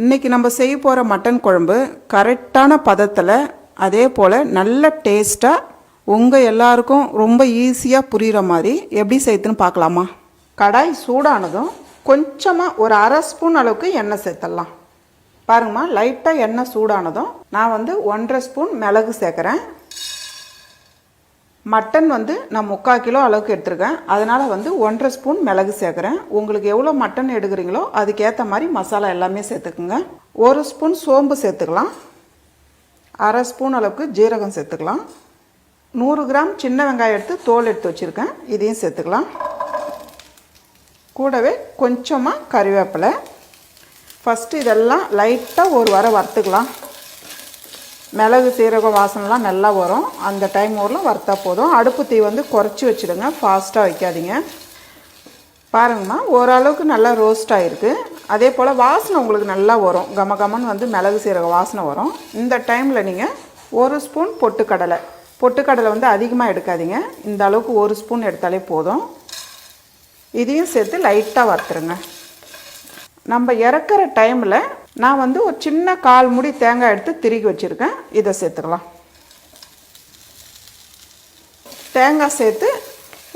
இன்றைக்கி நம்ம செய்ய போகிற மட்டன் குழம்பு கரெக்டான பதத்தில் அதே போல் நல்ல டேஸ்ட்டாக உங்கள் எல்லாருக்கும் ரொம்ப ஈஸியாக புரிகிற மாதிரி எப்படி செய்யுதுன்னு பார்க்கலாமா. கடாய் சூடானதும் கொஞ்சமாக ஒரு அரை ஸ்பூன் அளவுக்கு எண்ணெய் சேர்த்துடலாம். பாருங்கம்மா, லைட்டாக எண்ணெய் சூடானதும் நான் 1.5 ஸ்பூன் மிளகு சேர்க்குறேன். மட்டன் நான் 3/4 கிலோ அளவுக்கு எடுத்துருக்கேன். அதனால் 1.5 ஸ்பூன் மிளகு சேர்க்குறேன். உங்களுக்கு எவ்வளோ மட்டன் எடுக்கிறீங்களோ அதுக்கேற்ற மாதிரி மசாலா எல்லாமே சேர்த்துக்குங்க. 1 ஸ்பூன் சோம்பு சேர்த்துக்கலாம். அரை ஸ்பூன் அளவுக்கு ஜீரகம் சேர்த்துக்கலாம். 100 கிராம் சின்ன வெங்காயம் எடுத்து தோல் எடுத்து வச்சுருக்கேன், இதையும் சேர்த்துக்கலாம். கூடவே கொஞ்சமாக கறிவேப்பிலை. ஃபஸ்ட்டு இதெல்லாம் லைட்டாக ஒரு வரை வறுத்துக்கலாம். மிளகு சீரகம் வாசனைலாம் நல்லா வரும். அந்த டைம் ஊரில் வறுத்தா போதும். அடுப்பு தீ குறைச்சி வச்சுடுங்க, ஃபாஸ்ட்டாக வைக்காதீங்க. பாருங்கம்மா, ஓரளவுக்கு நல்லா ரோஸ்ட் ஆகிருக்கு. அதே போல் வாசனை உங்களுக்கு நல்லா வரும். கமகமன்னு மிளகு சீரகம் வாசனை வரும். இந்த டைமில் நீங்கள் 1 ஸ்பூன் பொட்டுக்கடலை அதிகமாக எடுக்காதீங்க. இந்த அளவுக்கு 1 ஸ்பூன் எடுத்தாலே போதும். இதையும் சேர்த்து லைட்டாக வறுத்துருங்க. நம்ம இறக்குற டைமில் நான் ஒரு சின்ன 1/4 மூடி தேங்காய் எடுத்து திருகி வச்சுருக்கேன், இதை சேர்த்துக்கலாம். தேங்காய் சேர்த்து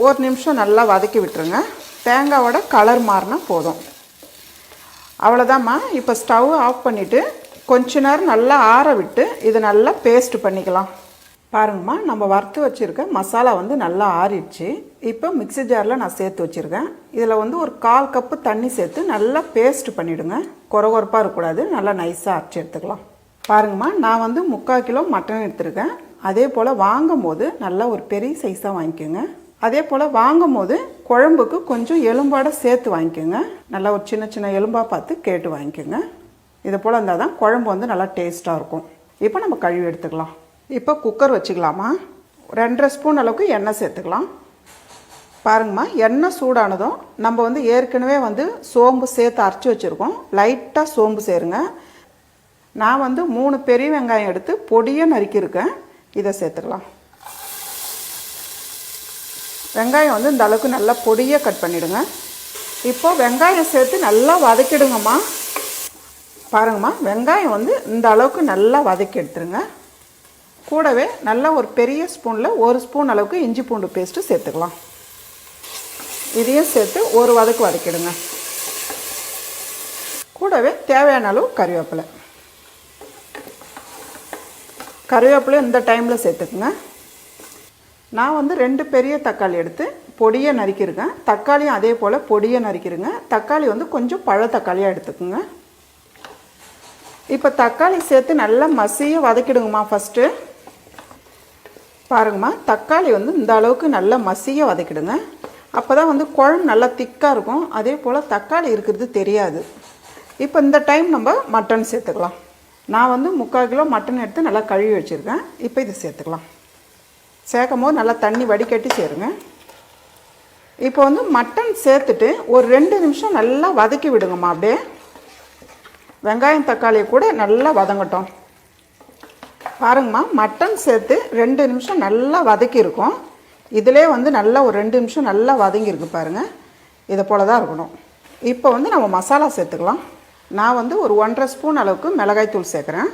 1 நிமிஷம் நல்லா வதக்கி விட்டுருங்க. தேங்காயோட கலர் மாறினா போதும். அவ்வளோதாம்மா. இப்போ ஸ்டவ் ஆஃப் பண்ணிவிட்டு கொஞ்ச நேரம் நல்லா ஆற விட்டு இதை நல்லா பேஸ்ட் பண்ணிக்கலாம். பாருங்கம்மா, நம்ம வறுத்து வச்சுருக்க மசாலா நல்லா ஆறிடுச்சு. இப்போ மிக்ஸி ஜாரில் நான் சேர்த்து வச்சுருக்கேன். இதில் ஒரு 1/4 கப்பு தண்ணி சேர்த்து நல்லா பேஸ்ட் பண்ணிவிடுங்க. கொரகொரப்பாக இருக்கக்கூடாது, நல்லா நைஸாக அரைச்சி எடுத்துக்கலாம். பாருங்கம்மா, நான் 3/4 கிலோ மட்டன் எடுத்துருக்கேன். அதே போல் வாங்கும் போது நல்லா ஒரு பெரிய சைஸாக வாங்கிக்கோங்க. அதே போல் வாங்கும் போது குழம்புக்கு கொஞ்சம் எலும்பாட சேர்த்து வாங்கிக்கோங்க. நல்லா ஒரு சின்ன சின்ன எலும்பாக பார்த்து கேட்டு வாங்கிக்கோங்க. இதை போல் இருந்தால் தான் குழம்பு நல்லா டேஸ்ட்டாக இருக்கும். இப்போ நம்ம கழுவி எடுத்துக்கலாம். இப்போ குக்கர் வச்சுக்கலாமா. 2.5 ஸ்பூன் அளவுக்கு எண்ணெய் சேர்த்துக்கலாம். பாருங்கம்மா, எண்ணெய் சூடானதும் நம்ம ஏற்கனவே சோம்பு சேர்த்து அரைச்சி வச்சுருக்கோம். லைட்டாக சோம்பு சேருங்க. நான் 3 பெரிய வெங்காயம் எடுத்து பொடியாக நறுக்கியிருக்கேன், இதை சேர்த்துக்கலாம். வெங்காயம் இந்த அளவுக்கு நல்லா பொடியாக கட் பண்ணிவிடுங்க. இப்போது வெங்காயம் சேர்த்து நல்லா வதக்கிடுங்கம்மா. பாருங்கம்மா, வெங்காயம் இந்த அளவுக்கு நல்லா வதக்கி எடுத்துருங்க. கூடவே நல்லா ஒரு பெரிய ஸ்பூனில் 1 ஸ்பூன் அளவுக்கு இஞ்சி பூண்டு பேஸ்ட்டு சேர்த்துக்கலாம். இதையும் சேர்த்து ஒரு வதக்கு வதக்கிடுங்க. கூடவே தேவையான அளவு கறிவேப்பிலையும் இந்த டைமில் சேர்த்துக்குங்க. நான் 2 பெரிய தக்காளி எடுத்து பொடியாக நறுக்கியிருக்கேன். தக்காளியும் அதே போல் பொடியாக நறுக்கிடுங்க. தக்காளி கொஞ்சம் பழ தக்காளியாக எடுத்துக்குங்க. இப்போ தக்காளி சேர்த்து நல்லா மசிய வதக்கிடுங்கம்மா. ஃபஸ்ட்டு பாருங்கம்மா, தக்காளி இந்த அளவுக்கு நல்லா மசிய வதக்கிடுங்க. அப்போ தான் குழம்பு நல்லா திக்காக இருக்கும். அதே போல் தக்காளி இருக்கிறது தெரியாது. இப்போ இந்த டைம் நம்ம மட்டன் சேர்த்துக்கலாம். நான் 3/4 கிலோ மட்டன் எடுத்து நல்லா கழுவி வச்சுருக்கேன். இப்போ இதை சேர்த்துக்கலாம். சேர்க்கும் போது நல்லா தண்ணி வடிகட்டி சேருங்க. இப்போ மட்டன் சேர்த்துட்டு ஒரு 2 நிமிஷம் நல்லா வதக்கி விடுங்கம்மா. அப்படியே வெங்காயம் தக்காளியை கூட நல்லா வதங்கட்டும். பாருங்கம்மா, மட்டன் சேர்த்து 2 நிமிஷம் நல்லா வதக்கியிருக்கோம். இதிலே நல்லா ஒரு 2 நிமிஷம் நல்லா வதங்கியிருக்கு பாருங்கள். இதை போல் தான் இருக்கணும். இப்போ நம்ம மசாலா சேர்த்துக்கலாம். நான் ஒரு 1.5 ஸ்பூன் அளவுக்கு மிளகாய்த்தூள் சேர்க்குறேன்.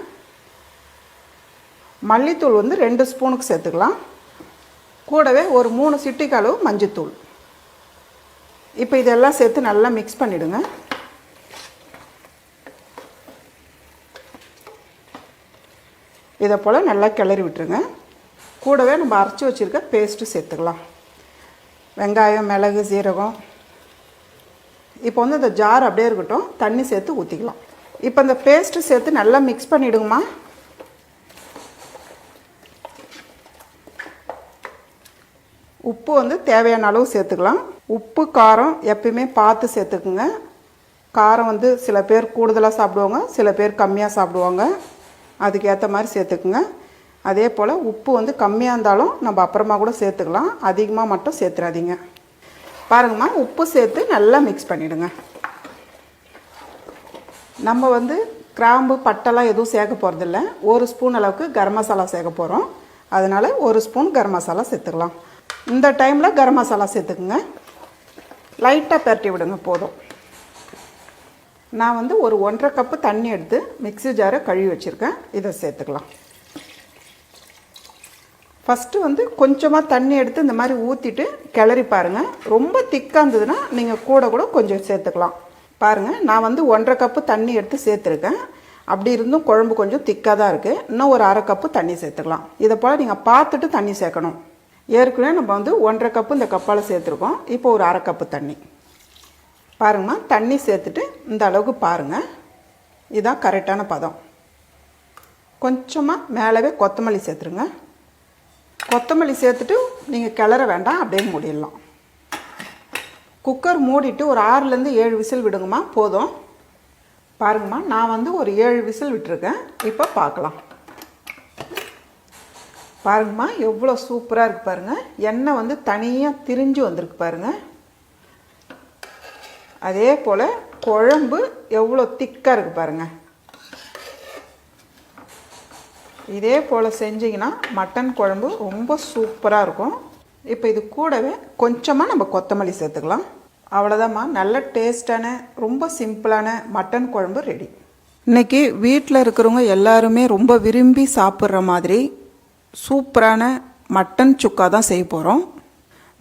மல்லித்தூள் 2 ஸ்பூனுக்கு சேர்த்துக்கலாம். கூடவே ஒரு 3 சிட்டிக்கு அளவு மஞ்சத்தூள். இப்போ இதெல்லாம் சேர்த்து நல்லா மிக்ஸ் பண்ணிவிடுங்க. இதை போல் நல்லா கிளறி விட்டுருங்க. கூடவே நம்ம அரைச்சி வச்சுருக்க பேஸ்ட்டு சேர்த்துக்கலாம். வெங்காயம், மிளகு, சீரகம். இப்போ இந்த ஜார் அப்படியே இருக்கட்டும், தண்ணி சேர்த்து ஊற்றிக்கலாம். இப்போ இந்த பேஸ்ட்டு சேர்த்து நல்லா மிக்ஸ் பண்ணிவிடுங்கம்மா. உப்பு தேவையான அளவு சேர்த்துக்கலாம். உப்பு காரம் எப்பயுமே பார்த்து சேர்த்துக்குங்க. காரம் சில பேர் கூடுதலாக சாப்பிடுவாங்க, சில பேர் கம்மியாக சாப்பிடுவாங்க. அதுக்கு ஏற்ற மாதிரி சேர்த்துக்குங்க. அதே போல் உப்பு கம்மியாக இருந்தாலும் நம்ம அப்புறமா கூட சேர்த்துக்கலாம். அதிகமாக மட்டும் சேர்த்துறாதீங்க. பாருங்கம்மா, உப்பு சேர்த்து நல்லா மிக்ஸ் பண்ணிவிடுங்க. நம்ம கிராம்பு பட்டெல்லாம் எதுவும் சேர்க்க போகிறதில்ல. 1 ஸ்பூன் அளவுக்கு கரம் மசாலா சேர்க்க போகிறோம். அதனால் 1 ஸ்பூன் கரம் மசாலா சேர்த்துக்கலாம். இந்த டைமில் கரம் மசாலா சேர்த்துக்குங்க. லைட்டாக பரட்டி விடுங்க போதும். நான் வந்து ஒரு 1.5 கப்பு தண்ணி எடுத்து மிக்ஸி ஜாரை கழுவி வச்சுருக்கேன். இதை சேர்த்துக்கலாம். ஃபஸ்ட்டு வந்து கொஞ்சமாக தண்ணி எடுத்து இந்த மாதிரி ஊற்றிட்டு கிளறி பாருங்கள். ரொம்ப திக்காக இருந்ததுன்னா நீங்கள் கூட கொஞ்சம் சேர்த்துக்கலாம். பாருங்கள், நான் வந்து 1.5 கப்பு தண்ணி எடுத்து சேர்த்துருக்கேன். அப்படி இருந்தும் குழம்பு கொஞ்சம் திக்காக தான் இருக்குது. இன்னும் ஒரு 1/2 கப்பு தண்ணி சேர்த்துக்கலாம். இதை போல் நீங்கள் பார்த்துட்டு தண்ணி சேர்க்கணும். ஏற்கனவே நம்ம வந்து 1.5 கப்பு இந்த கப்பால் சேர்த்துருக்கோம். இப்போ ஒரு 1/2 கப்பு தண்ணி பாருங்கம்மா. தண்ணி சேர்த்துட்டு இந்த அளவுக்கு பாருங்கள். இதுதான் கரெக்டான பதம். கொஞ்சமாக மேலவே கொத்தமல்லி சேர்த்துருங்க. கொத்தமல்லி சேர்த்துட்டு நீங்கள் கிளற வேண்டாம், அப்படியே மூடிடலாம். குக்கர் மூடிட்டு ஒரு 6லேருந்து 7 விசில் விடுங்கம்மா, போதும். பாருங்கம்மா, நான் வந்து ஒரு 7 விசில் விட்டுருக்கேன். இப்போ பார்க்கலாம். பாருங்கம்மா, எவ்வளோ சூப்பராக இருக்குது பாருங்கள். எண்ணெய் வந்து தனியாக திரிஞ்சு வந்திருக்கு பாருங்கள். அதே போல் குழம்பு எவ்வளோ திக்காக இருக்குது பாருங்கள். இதே போல் செஞ்சிங்கன்னா மட்டன் குழம்பு ரொம்ப சூப்பராக இருக்கும். இப்போ இது கூடவே கொஞ்சமாக நம்ம கொத்தமல்லி சேர்த்துக்கலாம். அவ்வளோதாம்மா, நல்ல டேஸ்டான ரொம்ப சிம்பிளான மட்டன் குழம்பு ரெடி. இன்றைக்கி வீட்டில் இருக்கிறவங்க எல்லாருமே ரொம்ப விரும்பி சாப்பிட்ற மாதிரி சூப்பரான மட்டன் சுக்கா தான் செய்ய போகிறோம்.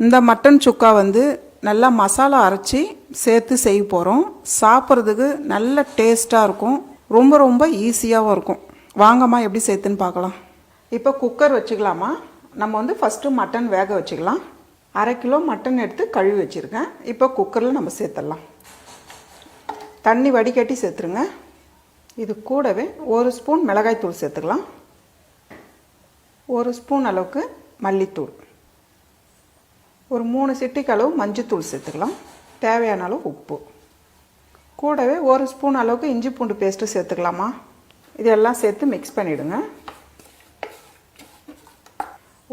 இந்த மட்டன் சுக்கா வந்து நல்லா மசாலா அரைச்சி சேர்த்து செய்ய போகிறோம். சாப்பிட்றதுக்கு நல்ல டேஸ்ட்டாக இருக்கும். ரொம்ப ஈஸியாகவும் இருக்கும். வாங்கம்மா எப்படி சேர்த்துன்னு பார்க்கலாம். இப்போ குக்கர் வச்சுக்கலாமா. நம்ம வந்து ஃபஸ்ட்டு மட்டன் வேக வச்சுக்கலாம். 1/2 கிலோ மட்டன் எடுத்து கழுவி வச்சுருக்கேன். இப்போ குக்கரில் நம்ம சேர்த்துடலாம். தண்ணி வடிகட்டி சேர்த்துருங்க. இது கூடவே 1 ஸ்பூன் மிளகாய்த்தூள் சேர்த்துக்கலாம். 1 ஸ்பூன் அளவுக்கு மல்லித்தூள், ஒரு 3 சிட்டிக்கு அளவு மஞ்சத்தூள் சேர்த்துக்கலாம். தேவையான அளவு உப்பு, கூடவே 1 ஸ்பூன் அளவுக்கு இஞ்சி பூண்டு பேஸ்ட்டு சேர்த்துக்கலாமா. இதெல்லாம் சேர்த்து மிக்ஸ் பண்ணிவிடுங்க.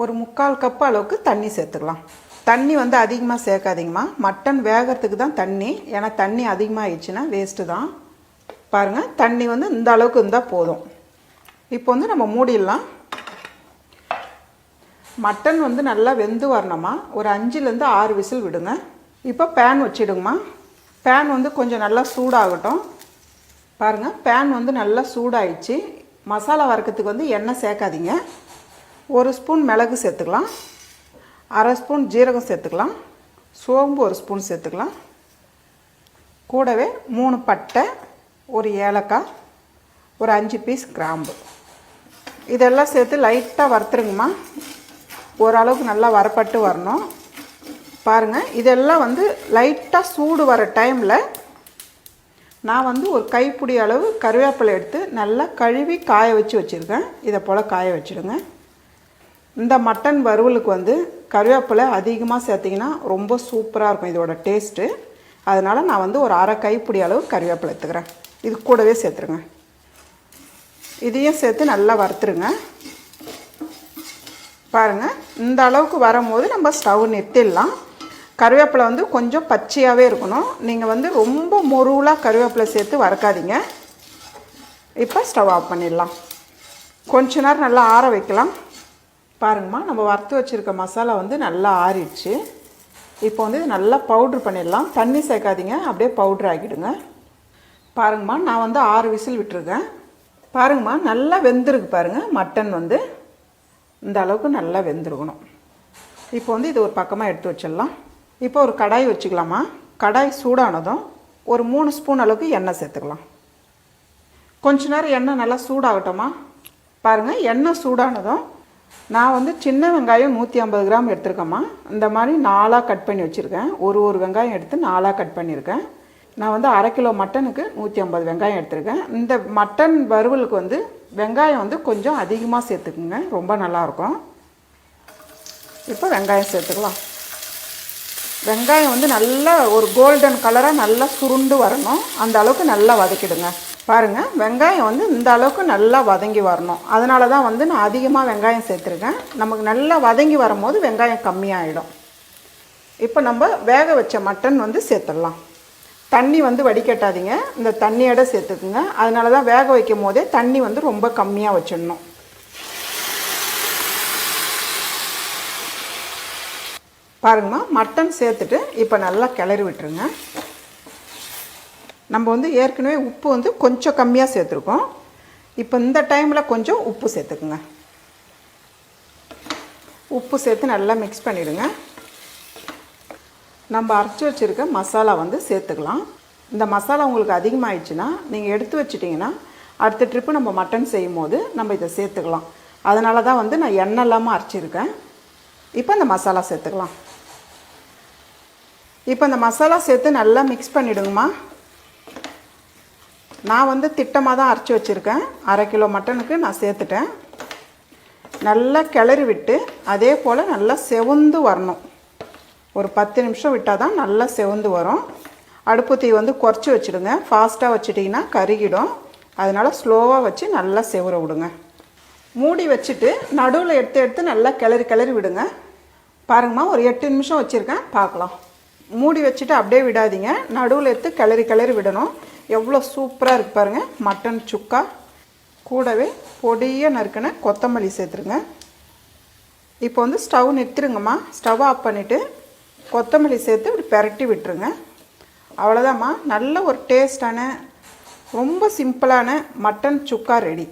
ஒரு 3/4 கப்பு அளவுக்கு தண்ணி சேர்த்துக்கலாம். தண்ணி வந்து அதிகமாக சேர்க்காதீங்கம்மா. மட்டன் வேகிறதுக்கு தான் தண்ணி. ஏன்னா தண்ணி அதிகமாக ஆயிடுச்சுன்னா வேஸ்ட்டு தான். பாருங்கள், தண்ணி வந்து இந்த அளவுக்கு இருந்தால் போதும். இப்போ வந்து நம்ம மூடிடலாம். மட்டன் வந்து நல்லா வெந்து வரணுமா. ஒரு 5லேருந்து 6 விசில் விடுங்க. இப்போ பேன் வச்சிடுங்கம்மா. பேன் வந்து கொஞ்சம் நல்லா சூடாகட்டும். பாருங்கள், பேன் வந்து நல்லா சூடாயிடுச்சு. மசாலா வறுக்கிறதுக்கு வந்து எண்ணெய் சேர்க்காதீங்க. 1 ஸ்பூன் மிளகு சேர்த்துக்கலாம். 1/2 ஸ்பூன் ஜீரகம் சேர்த்துக்கலாம். சோம்பு 1 ஸ்பூன் சேர்த்துக்கலாம். கூடவே 3 பட்டை, ஒரு ஏலக்காய், ஒரு 5 பீஸ் கிராம்பு, இதெல்லாம் சேர்த்து லைட்டாக வறுத்துருங்கம்மா. ஓரளவுக்கு நல்லா வரப்பட்டு வரணும். பாருங்கள், இதெல்லாம் வந்து லைட்டாக சூடு வர டைமில் நான் வந்து ஒரு கைப்பிடி அளவு கருவேப்பிலை எடுத்து நல்லா கழுவி காய வச்சுருக்கேன். இதை போல் காய வச்சுடுங்க. இந்த மட்டன் வறுவலுக்கு வந்து கருவேப்பிலை அதிகமாக சேர்த்திங்கன்னா ரொம்ப சூப்பராக இருக்கும் இதோட டேஸ்ட்டு. அதனால் நான் வந்து ஒரு 1/2 கைப்பிடி அளவு கருவேப்பிலை எடுத்துக்கிறேன். இது கூடவே சேர்த்துருங்க. இதையும் சேர்த்து நல்லா வறுத்துருங்க. பாருங்கள், இந்த அளவுக்கு வரும்போது நம்ம ஸ்டவ் நிறுத்திடலாம். கருவேப்பிலை வந்து கொஞ்சம் பச்சையாகவே இருக்கணும். நீங்கள் வந்து ரொம்ப மொருவலாக கருவேப்பிலை சேர்த்து வறுக்காதீங்க. இப்போ ஸ்டவ் ஆஃப் பண்ணிடலாம். கொஞ்ச நேரம் நல்லா ஆற வைக்கலாம். பாருங்கம்மா, நம்ம வறுத்து வச்சுருக்க மசாலா வந்து நல்லா ஆறிடுச்சு. இப்போ வந்து இது நல்லா பவுட்ரு பண்ணிடலாம். தண்ணி சேர்க்காதீங்க, அப்படியே பவுட்ரு ஆக்கிடுங்க. பாருங்கம்மா, நான் வந்து 6 விசில் விட்டுருக்கேன். பாருங்கம்மா, நல்லா வெந்திருக்கு பாருங்கள். மட்டன் வந்து இந்த அளவுக்கு நல்லா வெந்திருக்கணும். இப்போ வந்து இது ஒரு பக்கமாக எடுத்து வச்சிடலாம். இப்போ ஒரு கடாய் வச்சுக்கலாமா. கடாய் சூடானதும் ஒரு 3 ஸ்பூன் அளவுக்கு எண்ணெய் சேர்த்துக்கலாம். கொஞ்ச நேரம் எண்ணெய் நல்லா சூடாகட்டோமா. பாருங்கள், எண்ணெய் சூடானதும் நான் வந்து சின்ன வெங்காயம் 150 கிராம் எடுத்துருக்கேம்மா. இந்த மாதிரி 4ஆக கட் பண்ணி வச்சுருக்கேன். ஒரு வெங்காயம் எடுத்து 4ஆக கட் பண்ணியிருக்கேன். நான் வந்து 1/2 கிலோ மட்டனுக்கு 150 வெங்காயம் எடுத்துருக்கேன். இந்த மட்டன் வறுவலுக்கு வந்து வெங்காயம் வந்து கொஞ்சம் அதிகமாக சேர்த்துக்குங்க, ரொம்ப நல்லாயிருக்கும். இப்போ வெங்காயம் சேர்த்துக்கலாம். வெங்காயம் வந்து நல்லா ஒரு கோல்டன் கலராக நல்லா சுருண்டு வரணும். அந்த அளவுக்கு நல்லா வதக்கிடுங்க. பாருங்கள், வெங்காயம் வந்து இந்த அளவுக்கு நல்லா வதங்கி வரணும். அதனால தான் வந்து நான் அதிகமாக வெங்காயம் சேர்த்துருக்கேன். நமக்கு நல்லா வதங்கி வரும்போது வெங்காயம் கம்மியாகிடும். இப்போ நம்ம வேக வச்ச மட்டன் வந்து சேர்த்துடலாம். தண்ணி வந்து வடிகட்டாதீங்க, இந்த தண்ணியோட சேர்த்துக்குங்க. அதனால தான் வேக வைக்கும் போதே தண்ணி வந்து ரொம்ப கம்மியாக வச்சிடணும். பாருங்கம்மா, மட்டன் சேர்த்துட்டு இப்போ நல்லா கிளறி விட்டுருங்க. நம்ம வந்து ஏற்கனவே உப்பு வந்து கொஞ்சம் கம்மியாக சேர்த்துருக்கோம். இப்போ இந்த டைமில் கொஞ்சம் உப்பு சேர்த்துக்குங்க. உப்பு சேர்த்து நல்லா மிக்ஸ் பண்ணிவிடுங்க. நம்ம அரைச்சி வச்சுருக்க மசாலா வந்து சேர்த்துக்கலாம். இந்த மசாலா உங்களுக்கு அதிகமாகிடுச்சுன்னா நீங்கள் எடுத்து வச்சிட்டிங்கன்னா அடுத்த ட்ரிப்பு நம்ம மட்டன் செய்யும் போது நம்ம இதை சேர்த்துக்கலாம். அதனால தான் வந்து நான் எண்ணெய் இல்லாமல் அரைச்சிருக்கேன். இப்போ இந்த மசாலா சேர்த்துக்கலாம். இப்போ இந்த மசாலா சேர்த்து நல்லா மிக்ஸ் பண்ணிவிடுங்கம்மா. நான் வந்து திட்டமாக தான் அரைச்சி வச்சுருக்கேன். 1/2 கிலோ மட்டனுக்கு நான் சேர்த்துட்டேன். நல்லா கிளறி விட்டு அதே போல் நல்லா செவந்து வரணும். ஒரு 10 நிமிஷம் விட்டால் தான் நல்லா செவந்து வரும். அடுப்பு தீ வந்து குறைச்சி வச்சுடுங்க. ஃபாஸ்ட்டாக வச்சுட்டிங்கன்னா கருகிடும். அதனால் ஸ்லோவாக வச்சு நல்லா செவர விடுங்க. மூடி வச்சுட்டு நடுவில் எடுத்து நல்லா கிளறி விடுங்க. பாருங்கம்மா, ஒரு 8 நிமிஷம் வச்சுருக்கேன், பார்க்கலாம். மூடி வச்சுட்டு அப்படியே விடாதீங்க. நடுவில் எடுத்து கிளறி விடணும். எவ்வளோ சூப்பராக இருக்குது பாருங்கள் மட்டன் சுக்கா. கூடவே பொடியாக நறுக்கின கொத்தமல்லி சேர்த்துருங்க. இப்போ வந்து ஸ்டவ் நிறுத்திடுங்கம்மா. ஸ்டவ் ஆஃப் பண்ணிவிட்டு கொத்தமல்லி சேர்த்து இப்படி பெரட்டி விட்டுருங்க. அவ்வளோதாம்மா, நல்ல ஒரு டேஸ்டான ரொம்ப சிம்பிளான மட்டன் சுக்கா ரெடி.